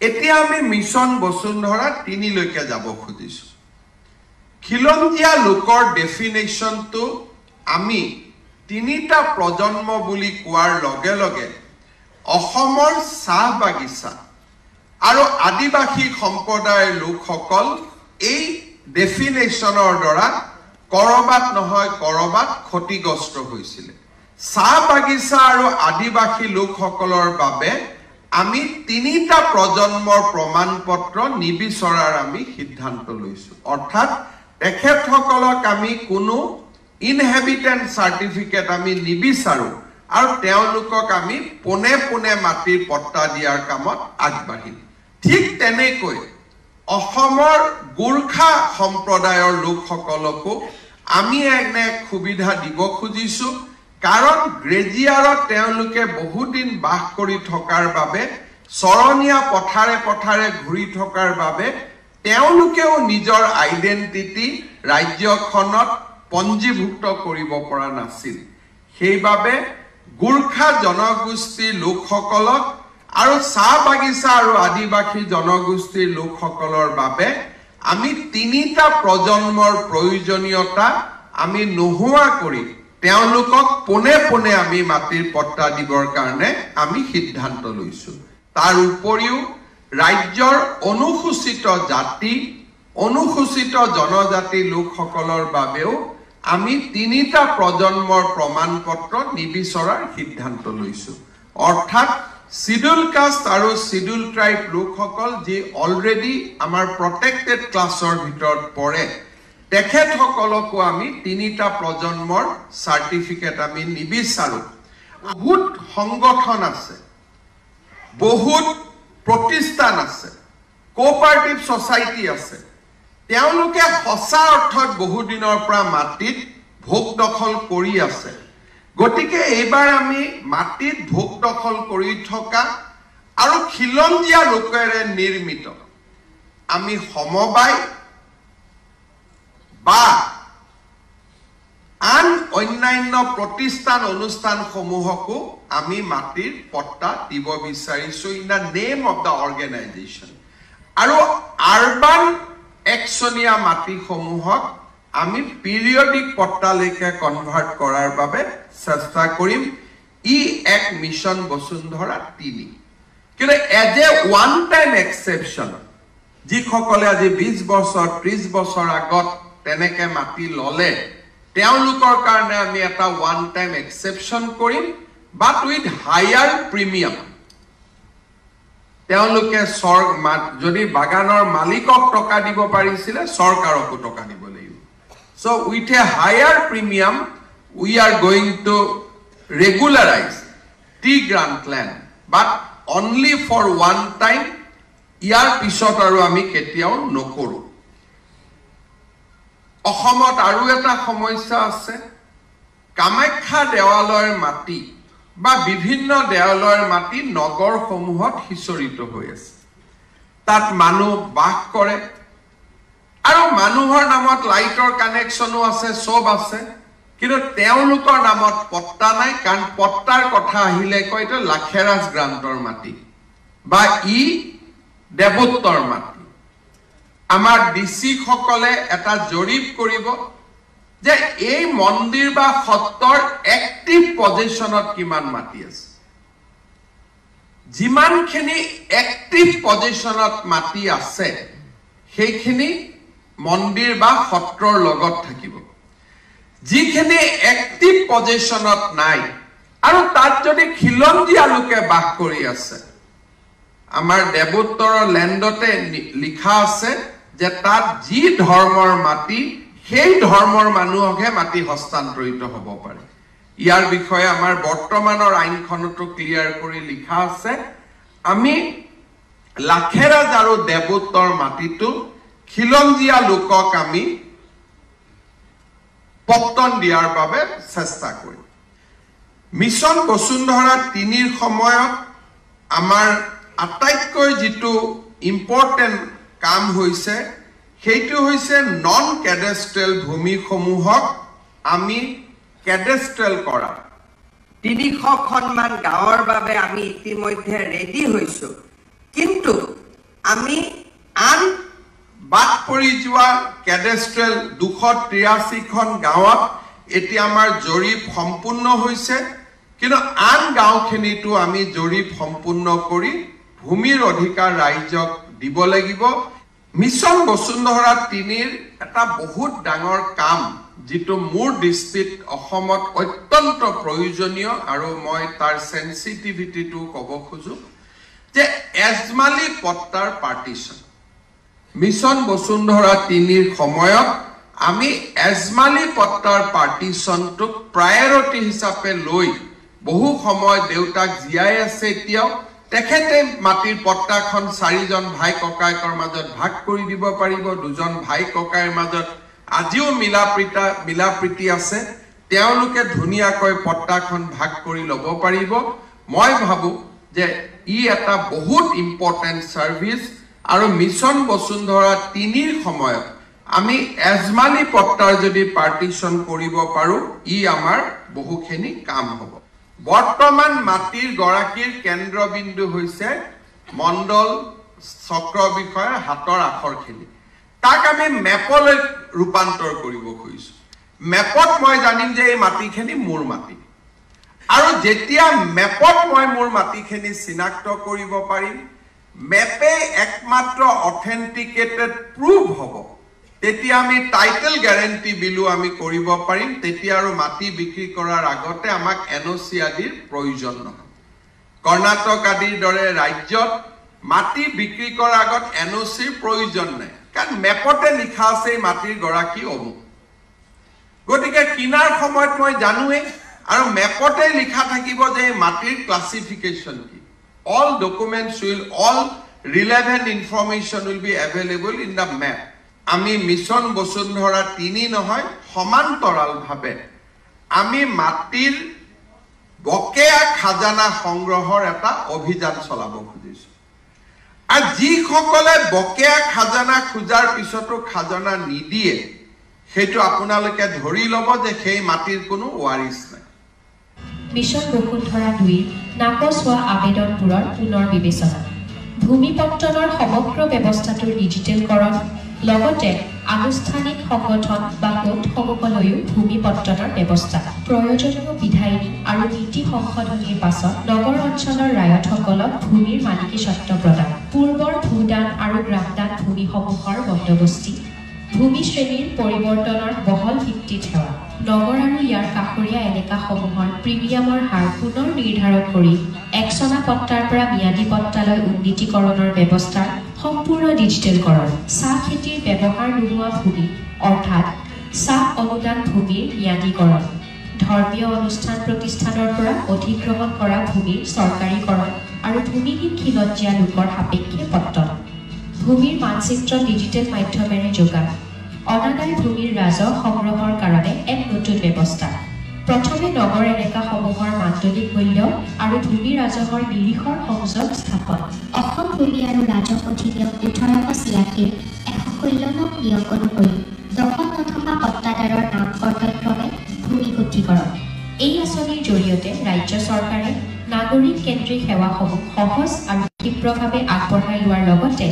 এতিয়া আমি মিছন বসুন্ধৰা 3 লৈকে যাব খুজিছো খিলঞ্জীয়া লোকৰ ডেফিনেশ্যনটো আমি 3টা প্ৰজন্ম বুলি কোৱাৰ লগে লগে অসমৰ চাহ বাগিচা আৰু আদিবাসী সম্প্ৰদায়ৰ লোকসকল এই ডেফিনেশ্যনৰ দ্বাৰা কৰবাত নহয় কৰবাত ক্ষতিগ্ৰস্ত হৈছিল চাহ বাগিচা আৰু আদিবাসী লোকসকলৰ বাবে আমি 3টা প্ৰজন্মৰ প্ৰমাণপত্ৰ নিবিচৰাৰ আমি সিদ্ধান্ত লৈছো অৰ্থাৎ তেখেতসকলক আমি কোনো ইনহেবিটেন্ট সাৰ্টিফিকেট আমি নিবিচাৰো আৰু তেওঁলোকক আমি পোনে পোনে মাটিৰ পট্টা দিয়াৰ কামত আগবাঢ়িম ঠিক তেনেকৈ অসমৰ গোৰ্খা সম্প্ৰদায়ৰ লোকসকলকো আমি এনে সুবিধা দিব খুজিছো কাৰণ গ্ৰেজিয়াৰত তেওঁলোকে বহুদিন বাস কৰি থকাৰ বাবে চৰণীয়া পথাৰে পথাৰে ঘূৰি থকাৰ বাবে তেওঁলোকেও নিজৰ আইডেন্টিটি ৰাজ্যখনত পঞ্জীভুক্ত কৰিব পৰা নাছিল সেইবাবে গোৰ্খা জনগোষ্ঠীৰ লোকসকলক আৰু চাহ বাগিচা আৰু আদিবাসী জনগোষ্ঠীৰ লোকসকলৰ বাবে আমি 3টা প্ৰজন্মৰ প্ৰয়োজনীয়তা আমি নোহোৱা কৰি তেওঁলোকক পোনে পোনে আমি মাটিৰ পট্টা দিবৰ কাৰণে আমি সিদ্ধান্ত লৈছো তাৰ উপৰিও ৰাজ্যৰ অনুসূচিত জাতি অনুসূচিত জনজাতি লোকসকলৰ বাবেও আমি 3টা প্ৰজন্মৰ প্ৰমাণপত্ৰ নিবিচৰাৰ সিদ্ধান্ত লৈছো অৰ্থাৎ শিডিউল কাষ্ট আৰু শিডিউল ট্ৰাইব লোকসকল যি অলৰেডি আমাৰ প্ৰটেক্টেড ক্লাছৰ ভিতৰত পৰে তেখেতসকলকো আমি 3টা প্ৰজন্মৰ সাৰ্টিফিকেট আমি নিবিচাৰো বহুত সংগঠন আছে বহুত প্ৰতিষ্ঠান আছে কোঅপাৰেটিভ সোসাইটি আছে তেওঁলোকে সঁচা অৰ্থত বহু দিনৰ পৰা মাটিত ভোগ দখল কৰি আছে গতিকে এইবাৰ আমি মাটিত ভোগ দখল কৰি থকা আৰু খিলঞ্জীয়া লোকেৰে নিৰ্মিত আমি সমবায় বা আন অন্যান্য প্ৰতিষ্ঠান অনুষ্ঠানসমূহকো আমি মাটিৰ পট্টা দিব বিচাৰিছো in the name of the organisation আৰু আৰবান একচনীয়া মাটিসমূহক আমি পিৰিয়ডিক পট্টালৈকে কনভাৰ্ট কৰাৰ বাবে চেষ্টা কৰিম ই এক মিছন বসুন্ধৰা 3 কিন্তু as a one time exception যিসকলে আজি 20 বছৰ 30 বছৰ আগত তেনেকে মাটি ললে তেওঁলোকৰ কাৰণে আমি এটা ওৱান টাইম এক্সেপশ্যন কৰিম বাট উইথ হায়াৰ প্ৰিমিয়াম তেওঁলোকে যদি বাগানৰ মালিকক টকা দিব পাৰিছিল চৰকাৰকো টকা দিব লাগিব so with a higher premium we are going to regularize tea grant land but only for one time ইয়াৰ পিছত আৰু আমি কেতিয়াও নকৰো অসমত আৰু এটা সমস্যা আছে কামাখ্যা দেৱালয়ৰ মাটি বা বিভিন্ন দেৱালয়ৰ মাটি নগৰসমূহত হিচৰিত হৈ আছে তাত মানুহ বাস কৰে আৰু মানুহৰ নামত লাইটৰ কানেকচনো আছে সব আছে কিন্তু তেওঁলোকৰ নামত পট্টা নাই কাৰণ পট্টাৰ কথা আহিলে কয় এটা লাখেৰাজ গ্ৰান্টৰ মাটি বা ই দেৱোত্তৰ মাটি আমাৰ ডিসি সকলে এটা জৰীপ কৰিব যে এই মন্দিৰ বা সত্ৰৰ এক্টিভ পজিশনত কিমান মাটি আছে যিমানখিনি এক্টিভ পজিশনত মাটি আছে সেইখিনি মন্দিৰ বা সত্ৰৰ লগত থাকিব যিখিনি এক্টিভ পজিশনত নাই আৰু তাত যদি খিলঞ্জীয়া লোকে বাস কৰি আছে আমাৰ দেৱোত্তৰৰ লেণ্ডতে লিখা আছে যে তাত যি ধৰ্মৰ মাটি সেই ধৰ্মৰ মানুহকহে মাটি হস্তান্তৰিত হ'ব পাৰে ইয়াৰ বিষয়ে আমাৰ বৰ্তমানৰ আইনখনটো ক্লিয়াৰ কৰি লিখা আছে আমি লাখেৰাজ আৰু দেৱোত্তৰ মাটিটো খিলঞ্জীয়া লোকক আমি পট্টন দিয়াৰ বাবে চেষ্টা কৰিম মিছন বসুন্ধৰা 3ৰ সময়ত আমাৰ আটাইতকৈ যেটো ইম্পৰ্টেন্ট কাম হৈছে সেইটো হৈছে নন ক্যাডাষ্ট্ৰেল ভূমিসমূহক আমি ক্যাডাষ্ট্ৰেল কৰা 300 খনমান গাঁৱৰ বাবে আমি ইতিমধ্যে ৰেডি হৈছো কিন্তু আমি আন বাদ পৰি যোৱা কেডেষ্ট্ৰেল 283খন গাঁৱত এতিয়া আমাৰ জৰীপ সম্পূৰ্ণ হৈছে কিন্তু আন গাঁওখিনিতো আমি জৰীপ সম্পূৰ্ণ কৰি ভূমিৰ অধিকাৰ ৰাইজক দিব লাগিব মিছন বসুন্ধৰা 3ৰ এটা বহুত ডাঙৰ কাম যেটো মোৰ দৃষ্টিত অসমত অত্যন্ত প্ৰয়োজনীয় আৰু মই তাৰ সেনসিটিভিটিটো ক'ব খোজো যে এজমালি পট্টাৰ পাৰ্টিশন মিছন বসুন্ধৰা 3ৰ সময়ত আমি এজমালি পট্টাৰ পাৰ্টিশনটো প্ৰায়োৰিটি হিচাপে লৈ বহু সময় দেউতাক জিয়াই আছে এতিয়াও তেখেতে মাটিৰ পট্টাখন 4জন ভাই ককায়েকৰ মাজত ভাগ কৰি দিব পাৰিব দুজন ভাই ককায়েৰ মাজত আজিও মিলাপ্ৰীতি আছে তেওঁলোকে ধুনিয়াকৈ পট্টাখন ভাগ কৰি ল'ব পাৰিব মই ভাবো যে ই এটা বহুত ইম্পৰ্টেন্ট সাৰ্ভিস আৰু মিছন বসুন্ধৰা 3ৰ সময়ত আমি এজমালি পট্টাৰ যদি পাৰ্টিশন কৰিব পাৰো ই আমাৰ বহুখিনি কাম হ'ব বৰ্তমান মাটিৰ গৰাকীৰ কেন্দ্ৰবিন্দু হৈছে মণ্ডল চক্ৰ বিষয়ৰ হাতৰ আখৰখিনি তাক আমি মেপলৈ ৰূপান্তৰ কৰিব খুজিছো মেপত মই জানিম যে এই মাটিখিনি মোৰ মাটি আৰু যেতিয়া মেপত মই মোৰ মাটিখিনি চিনাক্ত কৰিব পাৰিম মেপে একমাত্ৰ অথেন্টিকেটেড প্ৰুফ হ'ব তেতিয়া আমি টাইটেল গ্যাৰান্টি বিলু আমি কৰিব পাৰিম তেতিয়া আৰু মাটি বিক্ৰী কৰাৰ আগতে আমাক এনঅসি আদিৰ প্ৰয়োজন নহয় কৰ্ণাটক আদিৰ দৰে ৰাজ্যত মাটি বিক্ৰী কৰাৰ আগত এনঅসিৰ প্ৰয়োজন নাই কাৰণ মেপতে লিখা আছে মাটিৰ গৰাকী অমুক গতিকে কিনাৰ সময়ত মই জানোৱে আৰু মেপতে লিখা থাকিব যে মাটিৰ ক্লাসিফিকেশন কি all documents will all relevant information will be available in the map আমি মিছন বসুন্ধৰা 3 নহয় সমান্তৰাল ভাবে আমি মাটিৰ বকেয়া খাজানা সংগ্ৰহৰ এটা অভিযান চলাব খুজিছো আৰু যি সকলে বকেয়া খাজানা খুজাৰ পিছতো খাজানা নিদিয়ে হেতু আপোনালোকে ধৰি লব যে সেই মাটিৰ কোনো ওয়াৰিছ নাই মিছন বসুন্ধৰা 2 নাকচ হোৱা আবেদনবোৰৰ পুনৰ বিবেচনা ভূমি পট্টনৰ সমগ্ৰ ব্যৱস্থাটোৰ ডিজিটেলকৰণ লগতে আনুষ্ঠানিক সংগঠন বা গোটসমূহলৈও ভূমি পট্টনৰ ব্যৱস্থা প্ৰয়োজনীয় বিধায়িনী আৰু নীতি সংশোধনীৰ পাছত নগৰ অঞ্চলৰ ৰায়তসকলক ভূমিৰ মালিকীস্বত্ব প্ৰদান পূৰ্বৰ ভূদান আৰু গ্ৰামদান ভূমিসমূহৰ বন্দোবস্তি ভূমি শ্ৰেণীৰ পৰিৱৰ্তনৰ বহল ভিত্তিত সেৱা নগৰ আৰু ইয়াৰ কাষৰীয়া এলেকাসমূহৰ প্ৰিমিয়ামৰ হাৰ পুনৰ নিৰ্ধাৰণ কৰি একচনা পট্টাৰ পৰা ম্যাদী পট্টালৈ উন্নীতিকৰণৰ ব্যৱস্থা সম্পূৰ্ণ ডিজিটেলকৰণ চাহ খেতিৰ ব্যৱহাৰ নোহোৱা ভূমি অৰ্থাৎ চাহ অনুদান ভূমিৰ ম্যাদীকৰণ ধৰ্মীয় অনুষ্ঠান প্ৰতিষ্ঠানৰ পৰা অধিগ্ৰহণ কৰা ভূমিৰ চৰকাৰীকৰণ আৰু ভূমিহীন খিলঞ্জীয়া লোকৰ সাপেক্ষে পট্টন ভূমিৰ মানচিত্ৰ ডিজিটেল মাধ্যমেৰে যোগান অনাদায় ভূমিৰ ৰাজহ সংগ্ৰহৰ কাৰণে এক নতুন ব্যৱস্থা প্ৰথমে নগৰ এলেকাসমূহৰ মান্ডলিক মূল্য আৰু ভূমি ৰাজহৰ নিৰীক্ষৰ সংযোগ স্থাপন অসম ভূমি আৰু ৰাজহ অধিনিয়ম 1886 156 নিয়ম অনুসৰি দখল নথকা পট্টাদাৰৰ নাম কৰ্তব্যক্ৰমে ভূমি শুদ্ধিকৰণ এই আঁচনিৰ জৰিয়তে ৰাজ্য চৰকাৰে নাগৰিক কেন্দ্ৰিক সেৱাসমূহ সহজ আৰু ক্ষীপ্ৰভাৱে আগবঢ়াই লোৱাৰ লগতে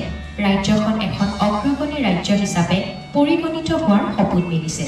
ৰাজ্যখন এখন অগ্ৰগণী ৰাজ্য হিচাপে পৰিগণিত হোৱাৰ সপোন মেলিছে